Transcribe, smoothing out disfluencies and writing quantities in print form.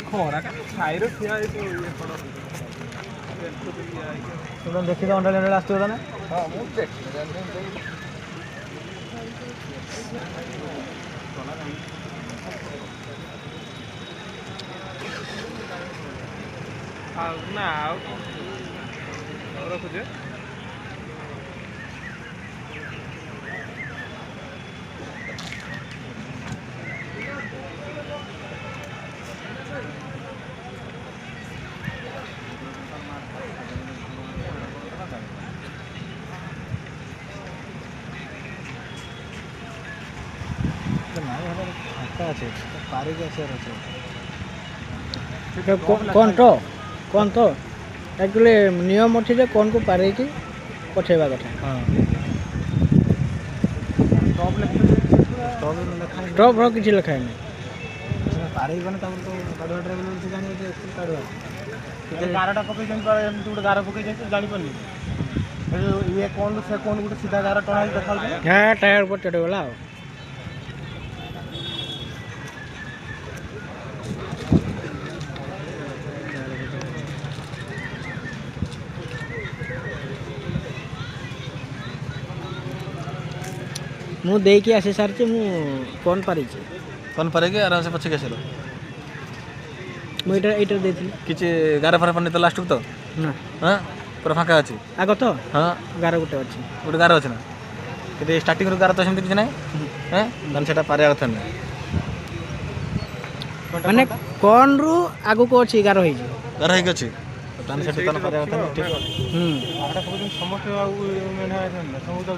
ଖରା ଛାଇରେ ଠିଆ ହେଇଥିବ देखी तो अंडा आसो ताने ହଁ ମୁଁ ଦେଖିଲି ଆଉ ନା ଆଉ ରଖୁଛେ फाँका अच्छे पारिक आसार अच्छे कौन तो एक्चुअली नियम अच्छे जे कौन को पारे की पठेबा कथा हां स्टॉप रो किछि लिखा नहीं पारे बने तब तो काडवा ड्राइवर से जानि जे काडवा गारटा पकई जन एमती गोटे गार पकई जाय जानि पनी ये कौन से कौन गोटे सीधा गार टणा देखा हां टायर पर चढ़ेला मु देकी आसे सारचे मु कौन पारे के आराम से पछे गेसलो मु एटर देथि किछि गारा फरा पने तो लास्ट तो ना हां पूरा फाका अछि आगो तो हां गार गुटे अछि गोटे गार अछि ना कि स्टार्टिंग रो गार तो सेमति किछि नै हैं नन सेटा पारे आगथ नै माने कौन रु आगो को अछि गार होई गार हेक अछि तन सेटा तन पारे आगथ नै ठीक आगटा पकई समस्त मेना समझ जाउ